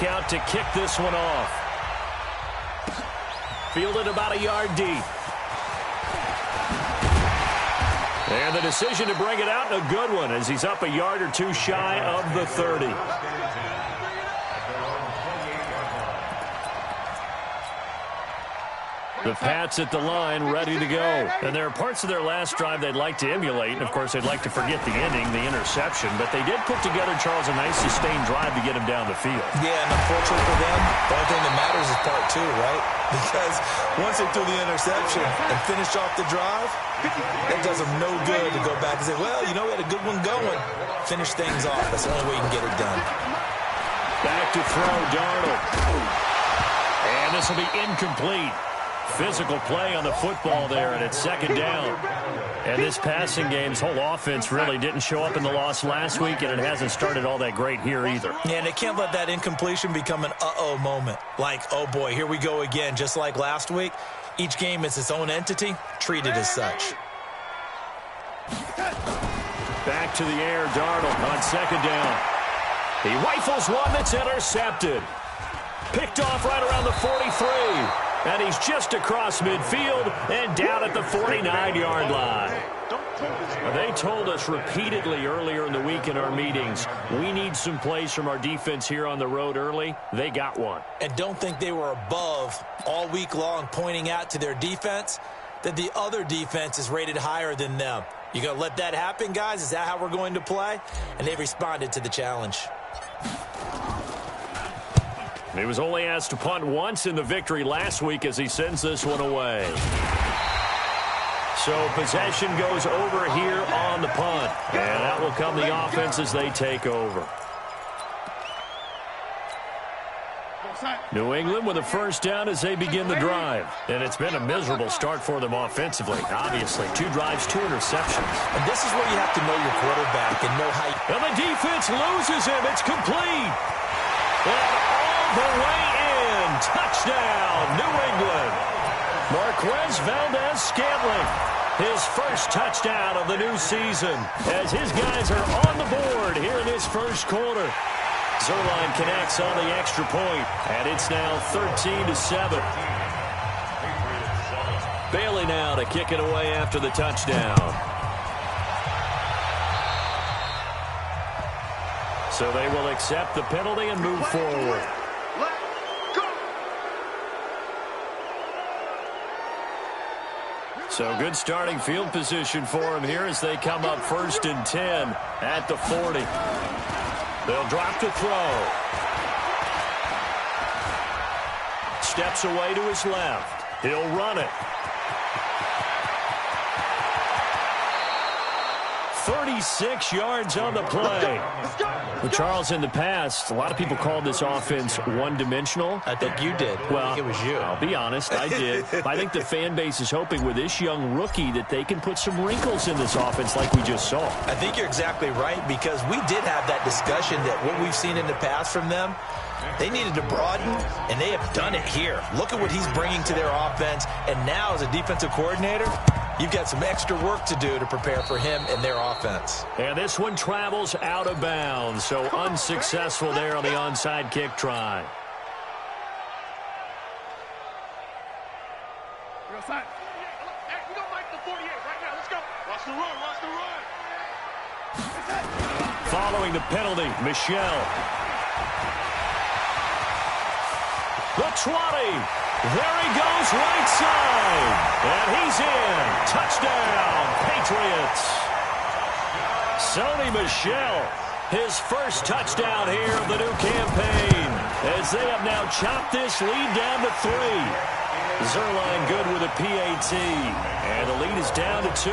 back out to kick this one off. Fielded about a yard deep. And the decision to bring it out, a good one, as he's up a yard or two shy of the 30. The Pats at the line, ready to go. And there are parts of their last drive they'd like to emulate. And, of course, they'd like to forget the ending, the interception. But they did put together, Charles, a nice sustained drive to get him down the field. Yeah, and unfortunately for them, the only thing that matters is part two, right? Because once they threw the interception and finished off the drive, it does them no good to go back and say, well, you know, we had a good one going. Finish things off. That's the only way you can get it done. Back to throw, Darnold. And this will be incomplete. Physical play on the football there, and it's second down. And this passing game's whole offense really didn't show up in the loss last week, and it hasn't started all that great here either. Yeah, and they can't let that incompletion become an uh-oh moment. Like, oh, boy, here we go again. Just like last week, each game is its own entity, treated as such. Back to the air, Darnold on second down. He rifles one that's intercepted. Picked off right around the 43. And he's just across midfield and down at the 49-yard line. They told us repeatedly earlier in the week in our meetings, we need some plays from our defense here on the road early. They got one. And don't think they were above all week long pointing out to their defense that the other defense is rated higher than them. You going to let that happen, guys? Is that how we're going to play? And they responded to the challenge. He was only asked to punt once in the victory last week as he sends this one away. So possession goes over here on the punt. And that will come the offense as they take over. New England with a first down as they begin the drive. And it's been a miserable start for them offensively. Obviously, 2 drives, 2 interceptions. And this is where you have to know your quarterback and know how you... And the defense loses him. It's complete. And all the way in. Touchdown, New England. Marquez Valdez-Scantling. His first touchdown of the new season as his guys are on the board here in this first quarter. Zerline connects on the extra point, and it's now 13-7. Bailey now to kick it away after the touchdown. So they will accept the penalty and move forward. So good starting field position for him here as they come up 1st and 10 at the 40. They'll drop to throw. Steps away to his left. He'll run it. 36 yards on the play. Well, Charles, in the past, a lot of people called this offense one-dimensional. I think you did. Well, I think it was you. I'll be honest, I did. I think the fan base is hoping with this young rookie that they can put some wrinkles in this offense like we just saw. I think you're exactly right, because we did have that discussion that what we've seen in the past from them, they needed to broaden, and they have done it here. Look at what he's bringing to their offense, and now as a defensive coordinator, you've got some extra work to do to prepare for him and their offense. And this one travels out of bounds, so unsuccessful there on the onside kick try. Following the penalty, Michelle. The 20. There he goes, right side. And he's in. Touchdown, Patriots. Sony Michel, his first touchdown here of the new campaign, as they have now chopped this lead down to 3. Zerline good with a PAT. And the lead is down to 2.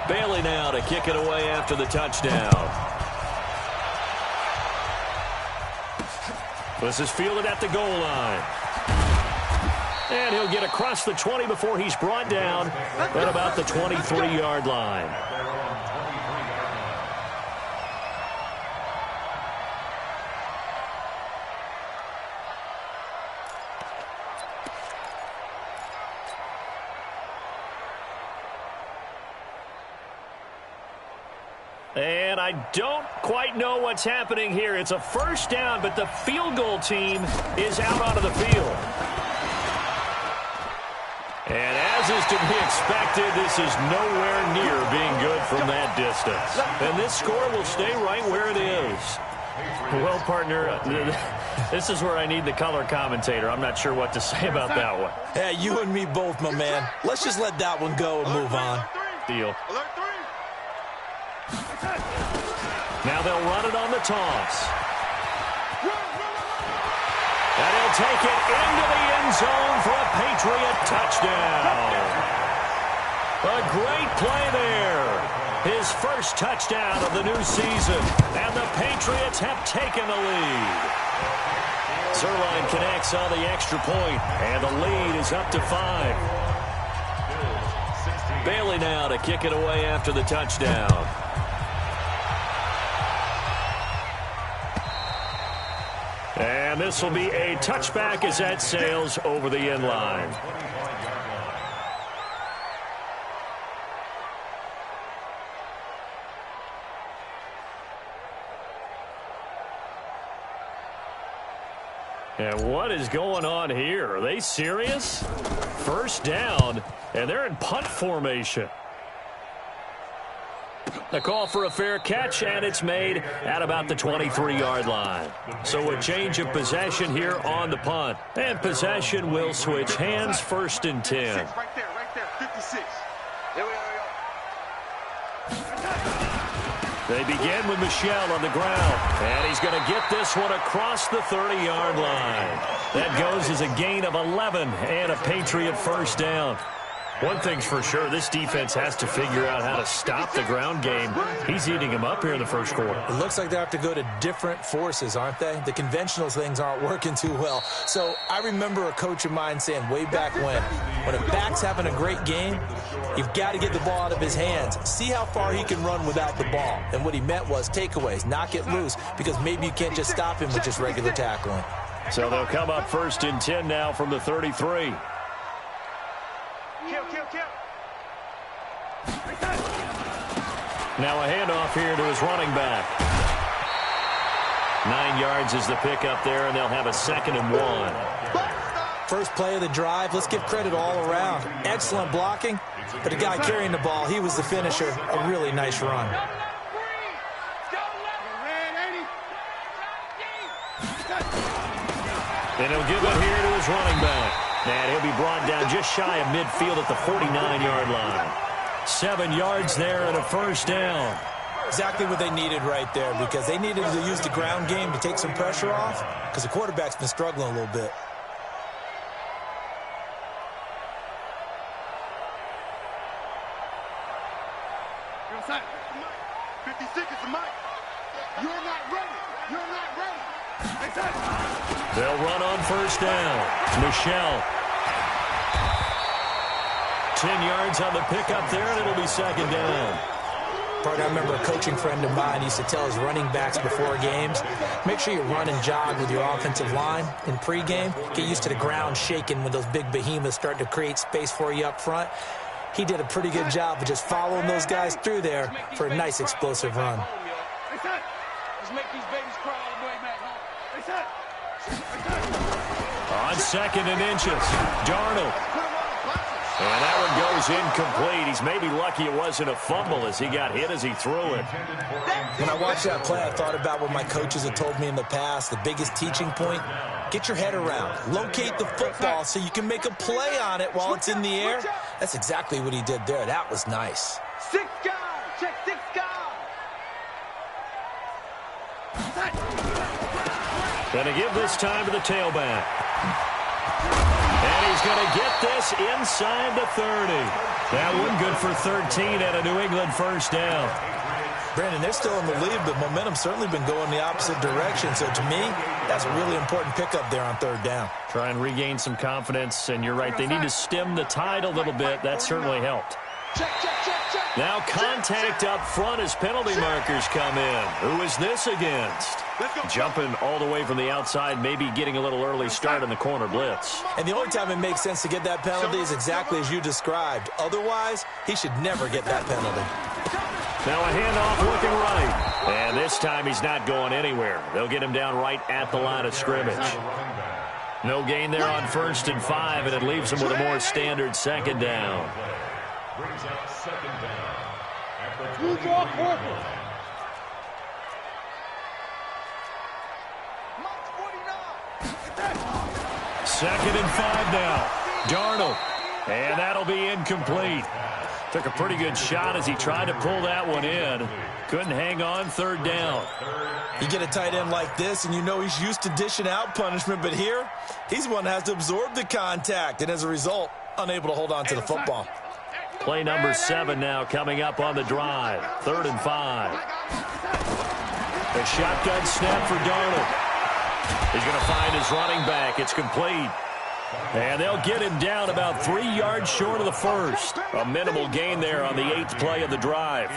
Bailey now to kick it away after the touchdown. This is fielded at the goal line. And he'll get across the 20 before he's brought down at about the 23-yard line. And I don't quite know what's happening here. It's a first down, but the field goal team is out onto the field. And as is to be expected, this is nowhere near being good from that distance. And this score will stay right where it is. Well, partner, this is where I need the color commentator. I'm not sure what to say about that one. Hey, you and me both, my man. Let's just let that one go and move on. Deal. Now they'll run it on the toss. And he'll take it into the end zone for a Patriot touchdown. A great play there. His first touchdown of the new season. And the Patriots have taken the lead. Zerline connects on the extra point, and the lead is up to 5. Bailey now to kick it away after the touchdown. And this will be a touchback as that sails over the end line. And what is going on here? Are they serious? First down, and they're in punt formation. A call for a fair catch, and it's made at about the 23-yard line. So a change of possession here on the punt. And possession will switch hands, 1st and 10. Right there, 56. Here we go. They begin with Michel on the ground. And he's going to get this one across the 30-yard line. That goes as a gain of 11 and a Patriot first down. One thing's for sure, this defense has to figure out how to stop the ground game. He's eating him up here in the first quarter. It looks like they have to go to different forces, aren't they? The conventional things aren't working too well. So I remember a coach of mine saying way back when a back's having a great game, you've got to get the ball out of his hands. See how far he can run without the ball. And what he meant was takeaways, knock it loose, because maybe you can't just stop him with just regular tackling. So they'll come up 1st and 10 now from the 33. Now a handoff here to his running back. 9 yards is the pickup there, and they'll have a 2nd and 1. First play of the drive, let's give credit all around. Excellent blocking, but the guy carrying the ball, he was the finisher. A really nice run. And he'll give it here to his running back. And he'll be brought down just shy of midfield at the 49-yard line. 7 yards there and a first down. Exactly what they needed right there, because they needed to use the ground game to take some pressure off, because the quarterback's been struggling a little bit. You're outside. 56 is the mic. You're not ready. You're not ready. They'll run on first down. Michel. 10 yards on the pickup there, and it'll be 2nd down. I remember a coaching friend of mine used to tell his running backs before games, make sure you run and jog with your offensive line in pregame. Get used to the ground shaking when those big behemoths start to create space for you up front. He did a pretty good job of just following those guys through there for a nice explosive run. Let's make these babies cry all the way back home. On 2nd and inches, Darnold. And that one goes incomplete. He's maybe lucky it wasn't a fumble as he got hit as he threw it. When I watched that play, I thought about what my coaches had told me in the past. The biggest teaching point, get your head around. Locate the football so you can make a play on it while it's in the air. That's exactly what he did there. That was nice. 6 guys. Check 6 guys. Going to give this time to the tailback. And he's going to get this inside the 30. That one good for 13 and a New England first down. Brandon, they're still in the lead, but momentum's certainly been going the opposite direction. So to me, that's a really important pickup there on 3rd down. Try and regain some confidence, and you're right. They need to stem the tide a little bit. That certainly helped. Now contact up front as penalty markers come in. Who is this against? Jumping all the way from the outside, maybe getting a little early start in the corner blitz. And the only time it makes sense to get that penalty is exactly as you described. Otherwise, he should never get that penalty. Now a handoff looking right. And this time he's not going anywhere. They'll get him down right at the line of scrimmage. No gain there on 1st and 5, and it leaves him with a more standard 2nd down. Brings up 2nd down at the 20. 2nd and 5 now. Darnold. And that'll be incomplete. Took a pretty good shot as he tried to pull that one in. Couldn't hang on 3rd down. You get a tight end like this, and you know he's used to dishing out punishment, but here, he's the one that has to absorb the contact, and as a result, unable to hold on to the football. Play number 7 now coming up on the drive. 3rd and 5. A shotgun snap for Darnold. He's going to find his running back. It's complete. And they'll get him down about 3 yards short of the 1st. A minimal gain there on the 8th play of the drive.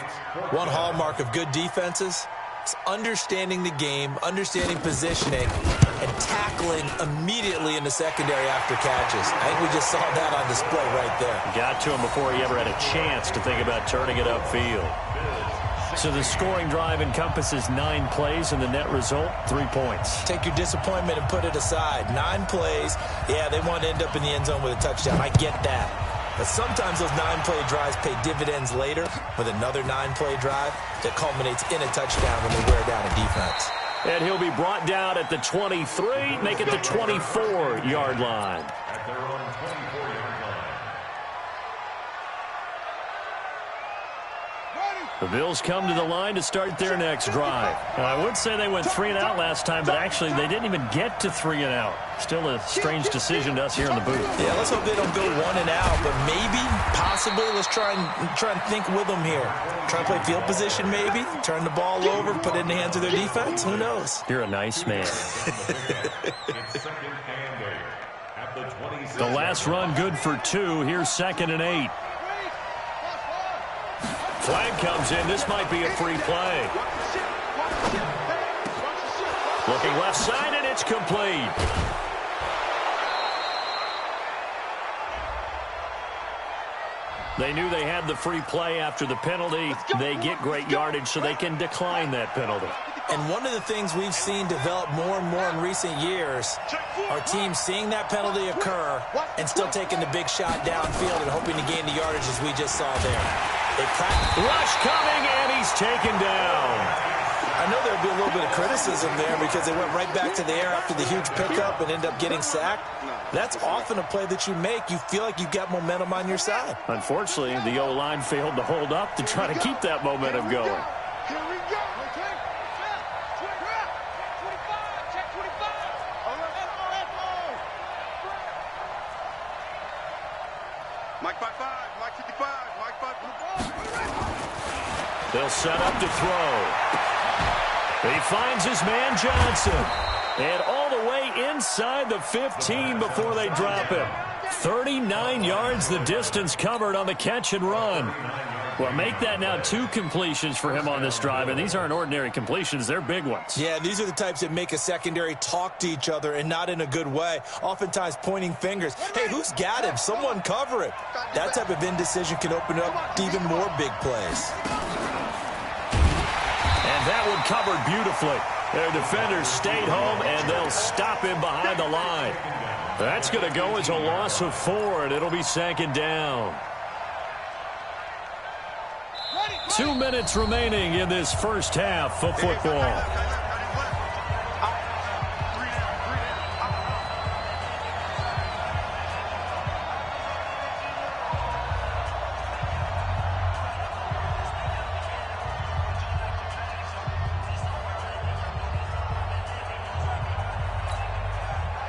One hallmark of good defenses is understanding the game, understanding positioning, and tackling immediately in the secondary after catches. I think we just saw that on display right there. Got to him before he ever had a chance to think about turning it upfield. So the scoring drive encompasses 9 plays, and the net result, 3 points. Take your disappointment and put it aside. 9 plays. Yeah, they want to end up in the end zone with a touchdown. I get that. But sometimes those 9-play drives pay dividends later with another 9-play drive that culminates in a touchdown when they wear down a defense. And he'll be brought down at the 23, make it the 24-yard line. At their own 24-yard line. The Bills come to the line to start their next drive. I would say they went 3 and out last time, but actually they didn't even get to 3 and out. Still a strange decision to us here in the booth. Yeah, let's hope they don't go 1 and out, but maybe, possibly, let's try and think with them here. Try to play field position maybe, turn the ball over, put it in the hands of their defense. Who knows? You're a nice man. The last run good for 2. Here's 2nd and 8. Flag comes in. This might be a free play. Looking left side, and it's complete. They knew they had the free play after the penalty. They get great yardage, so they can decline that penalty. And one of the things we've seen develop more and more in recent years are teams seeing that penalty occur and still taking the big shot downfield and hoping to gain the yardage as we just saw there. Rush coming, and he's taken down. I know there'll be a little bit of criticism there because they went right back to the air after the huge pickup and end up getting sacked. That's often a play that you make. You feel like you've got momentum on your side. Unfortunately, the O-line failed to hold up to try to keep that momentum going. Here we go. Check 25. Mike 5-5, Mike 55, Mike 5. They'll set up to throw. He finds his man Johnson. And all the way inside the 15 before they drop him. 39 yards the distance covered on the catch and run. Well, make that now 2 completions for him on this drive, and these aren't ordinary completions. They're big ones. Yeah, these are the types that make a secondary talk to each other and not in a good way, oftentimes pointing fingers. Hey, who's got him? Someone cover it. That type of indecision can open up to even more big plays. And that one covered beautifully. Their defenders stayed home, and they'll stop him behind the line. That's going to go as a loss of 4, and it'll be 2nd down. 2 minutes remaining in this first half of football.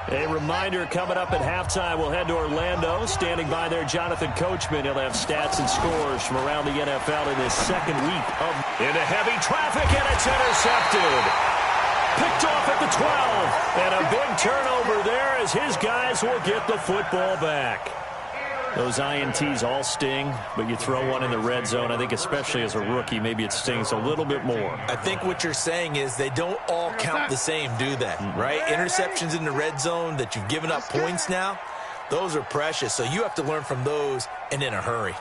A reminder, coming up at halftime, we'll head to Orlando. Standing by there, Jonathan Coachman. He'll have stats and scores from around the NFL in his 2nd week of into heavy traffic, and it's intercepted. Picked off at the 12. And a big turnover there as his guys will get the football back. Those INTs all sting, but you throw one in the red zone, I think especially as a rookie, maybe it stings a little bit more. I think what you're saying is they don't all count the same, do they? Right? Interceptions in the red zone that you've given up points now, those are precious. So you have to learn from those and in a hurry.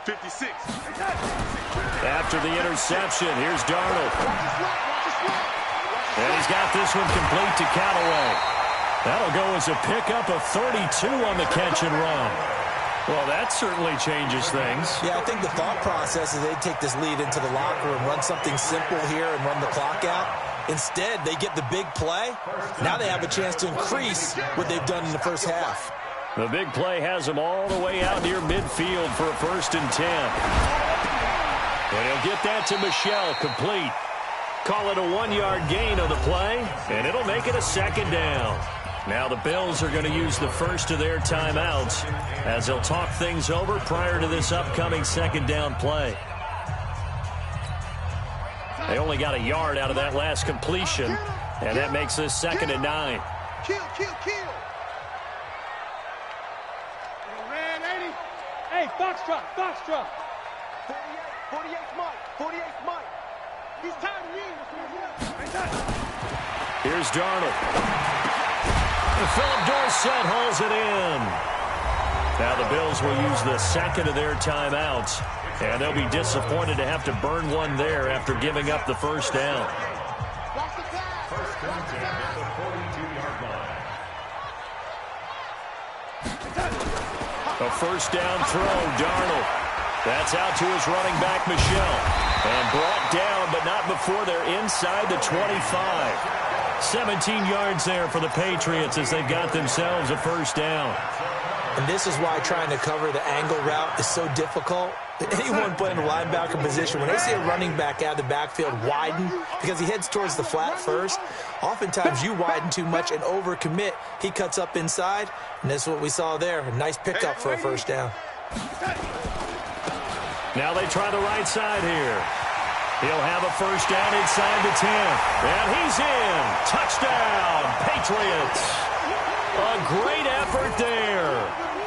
56. After the interception, here's Darnold. And he's got this one complete to Callaway. That'll go as a pickup of 32 on the catch and run. Well, that certainly changes things. Yeah, I think the thought process is they take this lead into the locker room, run something simple here and run the clock out. Instead, they get the big play. Now they have a chance to increase what they've done in the first half. The big play has them all the way out near midfield for a 1st and 10. And he'll get that to Michel, complete. Call it a 1-yard gain on the play, and it'll make it a 2nd down. Now the Bills are going to use the first of their timeouts as they'll talk things over prior to this upcoming 2nd down play. They only got a yard out of that last completion, and that makes this 2nd and 9. Kill. Ran 80. Hey, Foxtrot. 48's Mike. He's tied in. Here's Darnold. Philip Dorsett hauls it in. Now the Bills will use the 2nd of their timeouts, and they'll be disappointed to have to burn one there after giving up the 1st down. A 1st down throw, Darnold. That's out to his running back, Michel. And brought down, but not before they're inside the 25. 17 yards there for the Patriots as they've got themselves a 1st down. And this is why trying to cover the angle route is so difficult. Anyone playing the linebacker position, when they see a running back out of the backfield widen because he heads towards the flat first, oftentimes you widen too much and overcommit. He cuts up inside, and that's what we saw there. A nice pickup for a 1st down. Now they try the right side here. He'll have a 1st down inside the 10. And he's in. Touchdown, Patriots. A great effort there.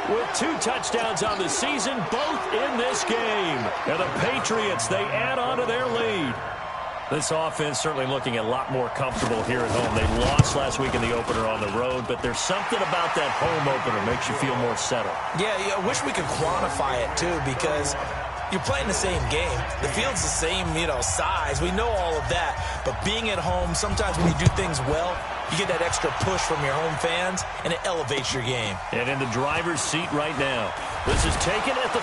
With 2 touchdowns on the season, both in this game. And the Patriots, they add on to their lead. This offense certainly looking a lot more comfortable here at home. They lost last week in the opener on the road, but there's something about that home opener that makes you feel more settled. Yeah, I wish we could quantify it, too, because you're playing the same game. The field's the same, size. We know all of that. But being at home, sometimes when you do things well, you get that extra push from your home fans, and it elevates your game. And in the driver's seat right now. This is taken at the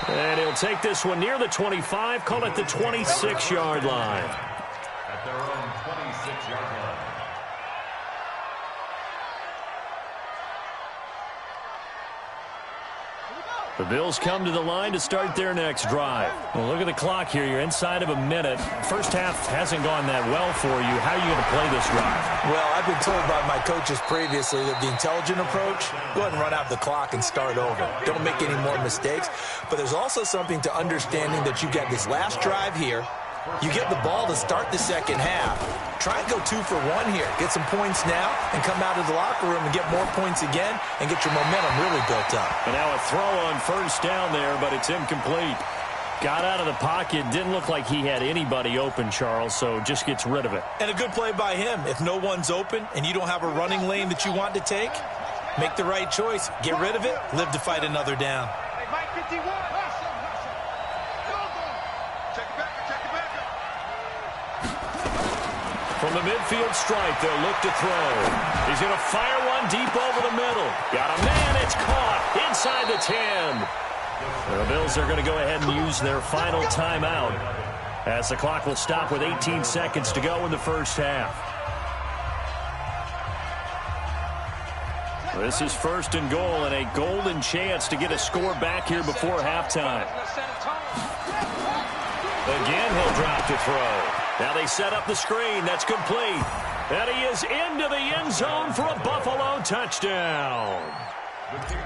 3. And he'll take this one near the 25, call it the 26-yard line. At their own 26-yard line. The Bills come to the line to start their next drive. Well, look at the clock here. You're inside of a minute. First half hasn't gone that well for you. How are you going to play this drive? Well, I've been told by my coaches previously that the intelligent approach, go ahead and run out the clock and start over. Don't make any more mistakes. But there's also something to understanding that you get this last drive here. You get the ball to start the second half. Try and go 2 for 1 here. Get some points now and come out of the locker room and get more points again and get your momentum really built up. And now a throw on 1st down there, but it's incomplete. Got out of the pocket. Didn't look like he had anybody open, Charles, so just gets rid of it. And a good play by him. If no one's open and you don't have a running lane that you want to take, make the right choice. Get rid of it. Live to fight another down. Hey, Mike 51. From the midfield stripe, they'll look to throw. He's going to fire one deep over the middle. Got a man. It's caught inside the 10. The Bills are going to go ahead and use their final timeout as the clock will stop with 18 seconds to go in the first half. This is 1st and goal and a golden chance to get a score back here before halftime. Again, he'll drop to throw. Now they set up the screen. That's complete. And he is into the end zone for a Buffalo touchdown.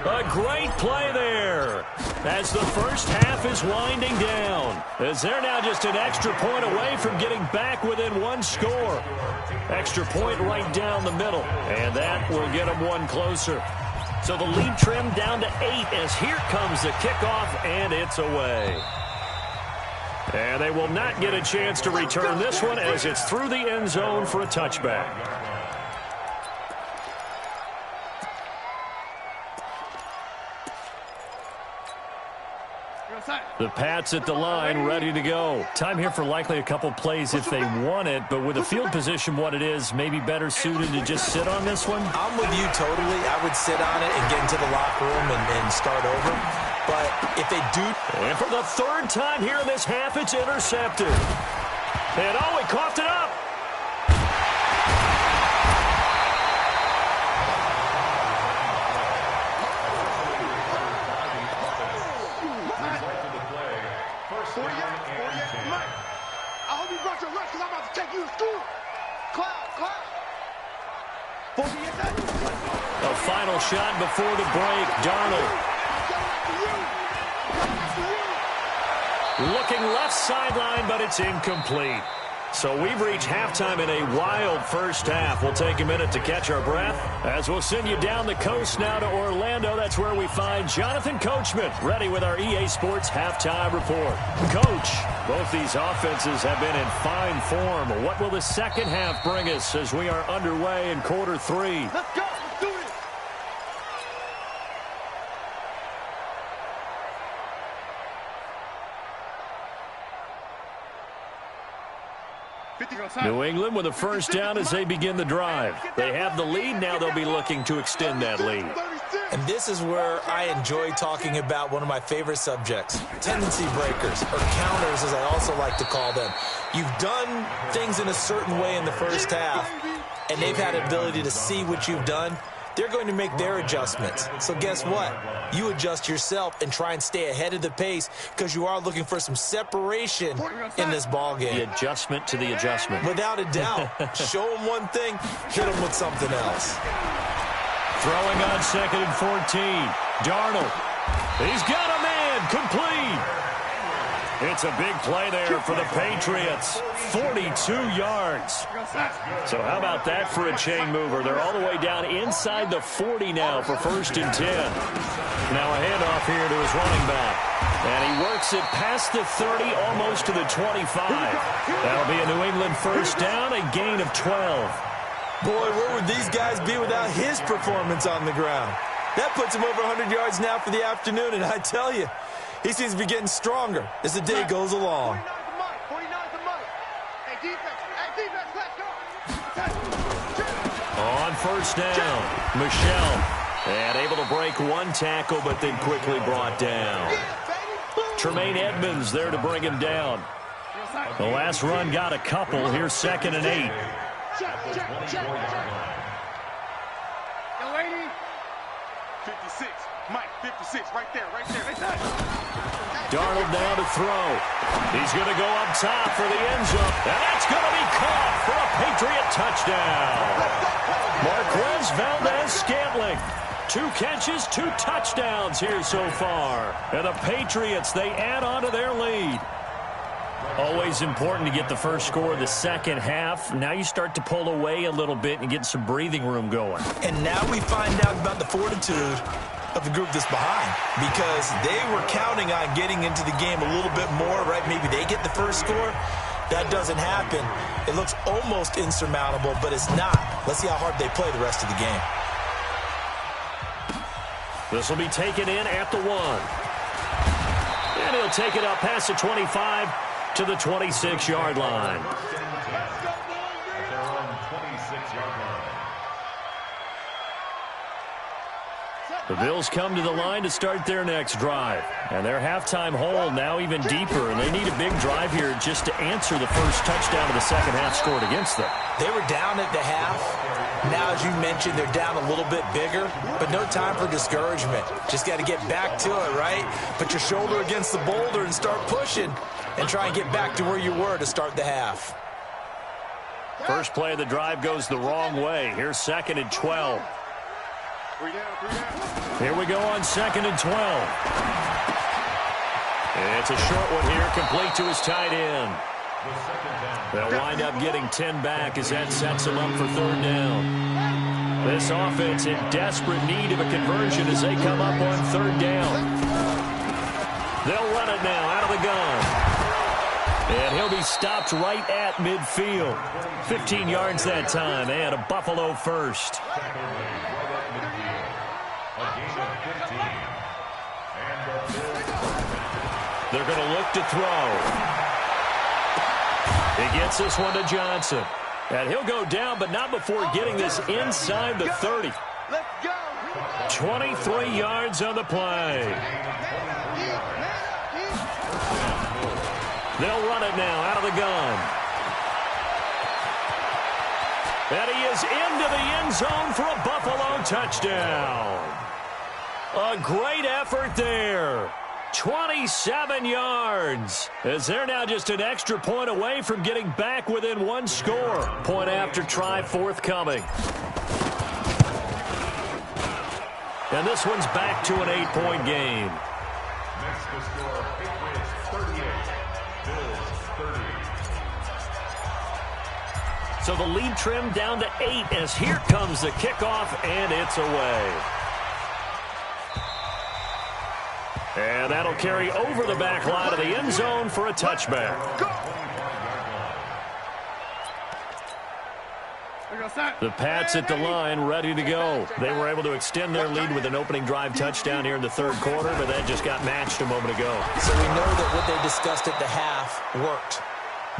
A great play there as the first half is winding down. As they're now just an extra point away from getting back within 1 score. Extra point right down the middle. And that will get them 1 closer. So the lead trimmed down to 8 as here comes the kickoff, and it's away. And they will not get a chance to return this one as it's through the end zone for a touchback. The Pats at the line, ready to go. Time here for likely a couple plays if they want it, but with the field position what it is, maybe better suited to just sit on this one? I'm with you totally. I would sit on it and get into the locker room and start over. But if they do... And for the third time here in this half, it's intercepted. And oh, he coughed it up. A final shot before the break. Darnold. Looking left sideline, but it's incomplete. So we've reached halftime in a wild first half. We'll take a minute to catch our breath as we'll send you down the coast now to Orlando. That's where we find Jonathan Coachman ready with our EA Sports halftime report. Coach, both these offenses have been in fine form. What will the second half bring us as we are underway in quarter three? Let's go. Let's do it. New England with a first down as they begin the drive. They have the lead. Now they'll be looking to extend that lead. And this is where I enjoy talking about one of my favorite subjects, tendency breakers, or counters as I also like to call them. You've done things in a certain way in the first half, and they've had an ability to see what you've done. They're going to make their adjustments. So guess what? You adjust yourself and try and stay ahead of the pace because you are looking for some separation in this ball game. The adjustment to the adjustment. Without a doubt. Show them one thing, hit them with something else. Throwing on 2nd and 14. Darnold. He's got a man. Complete. It's a big play there for the Patriots. 42 yards. So how about that for a chain mover? They're all the way down inside the 40 now for 1st and 10. Now a handoff here to his running back. And he works it past the 30, almost to the 25. That'll be a New England first down, a gain of 12. Boy, where would these guys be without his performance on the ground? That puts him over 100 yards now for the afternoon, and I tell you, he seems to be getting stronger as the day goes along. 49's the money. Hey, defense, let's go. On first down, Michelle. And able to break one tackle, but then quickly brought down. Tremaine Edmonds there to bring him down. The last run got a couple. Here's 2nd and 8. Check. Young lady. 56. Mike, 56. Right there. Darnold now to throw. He's going to go up top for the end zone. And that's going to be caught for a Patriot touchdown. Marquez Valdez-Scantling. 2 catches, 2 touchdowns here so far. And the Patriots, they add on to their lead. Always important to get the first score of the second half. Now you start to pull away a little bit and get some breathing room going. And now we find out about the fortitude of the group that's behind, because they were counting on getting into the game a little bit more, right? Maybe they get the first score. That doesn't happen. It looks almost insurmountable, but it's not. Let's see how hard they play the rest of the game. This will be taken in at the 1. And he'll take it up past the 25 to the 26-yard line. The Bills come to the line to start their next drive. And their halftime hole now even deeper, and they need a big drive here just to answer the first touchdown of the second half scored against them. They were down at the half. Now, as you mentioned, they're down a little bit bigger, but no time for discouragement. Just got to get back to it, right? Put your shoulder against the boulder and start pushing and try and get back to where you were to start the half. First play of the drive goes the wrong way. Here's 2nd and 12. 3 down. Here we go on 2nd and 12. It's a short one here, complete to his tight end. They'll wind up getting 10 back as that sets them up for 3rd down. This offense in desperate need of a conversion as they come up on 3rd down. They'll run it now out of the gun. And he'll be stopped right at midfield. 15 yards that time, and a Buffalo first. They're going to look to throw. He gets this one to Johnson. And he'll go down, but not before getting this inside the 30. Let's go. 23 yards on the play. They'll run it now out of the gun. And he is into the end zone for a Buffalo touchdown. A great effort there. 27 yards. As they're now just an extra point away from getting back within one score. Point after try forthcoming. And this one's back to an 8-point game. Next to score, Patriots 38, Bills 30. So the lead trimmed down to 8 as here comes the kickoff, and it's away. And that'll carry over the back line of the end zone for a touchback. The Pats at the line ready to go. They were able to extend their lead with an opening drive touchdown here in the third quarter, but that just got matched a moment ago. So we know that what they discussed at the half worked.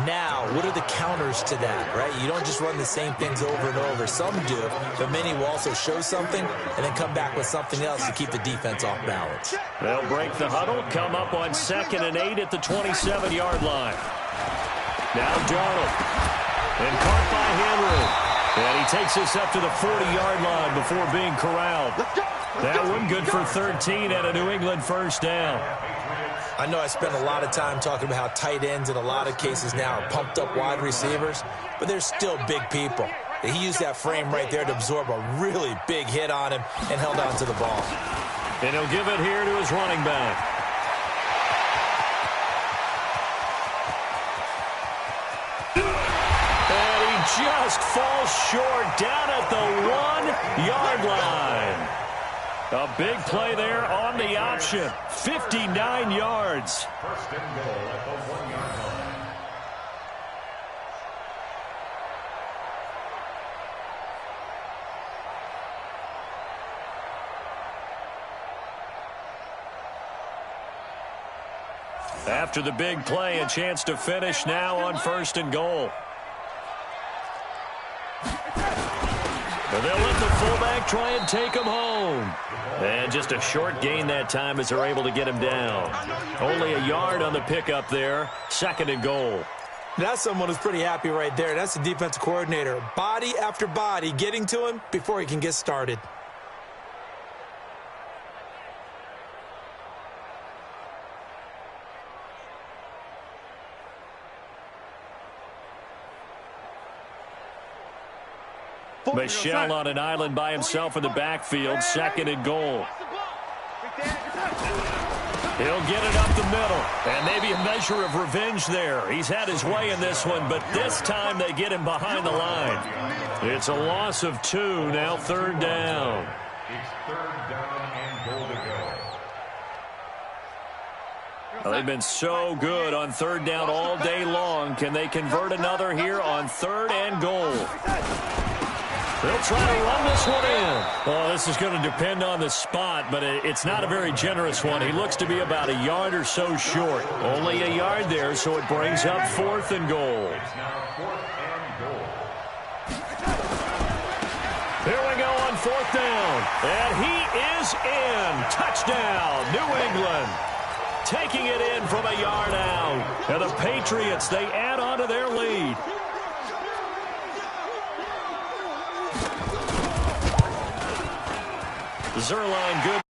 Now, what are the counters to that, right? You don't just run the same things over and over. Some do, but many will also show something and then come back with something else to keep the defense off balance. They'll break the huddle, come up on 2nd and 8 at the 27-yard line. Now Darnold. And caught by Henry. And he takes this up to the 40-yard line before being corralled. That one good for 13 and a New England first down. I know I spent a lot of time talking about how tight ends in a lot of cases now are pumped up wide receivers, but they're still big people. He used that frame right there to absorb a really big hit on him and held on to the ball. And he'll give it here to his running back. And he just falls short down at the 1-yard line. A big play there on the option. 59 yards. First and goal at the 1-yard line. After the big play, a chance to finish now on 1st and goal. But they'll let the fullback try and take him home. And just a short gain that time as they're able to get him down. Only a yard on the pickup there. 2nd and goal. That's someone who's pretty happy right there. That's the defensive coordinator. Body after body getting to him before he can get started. Michel on an island by himself in the backfield. 2nd and goal. He'll get it up the middle. And maybe a measure of revenge there. He's had his way in this one, but this time they get him behind the line. It's a loss of 2, now 3rd down. It's 3rd down and goal to go. Well, they've been so good on 3rd down all day long. Can they convert another here on 3rd and goal? They'll try to run this one in. Well, this is going to depend on the spot, but it's not a very generous one. He looks to be about a yard or so short. Only a yard there, so it brings up 4th and goal. It's now 4th and goal. Here we go on 4th down. And he is in. Touchdown, New England. Taking it in from a yard out. And the Patriots, they add on to their lead. Zerline good.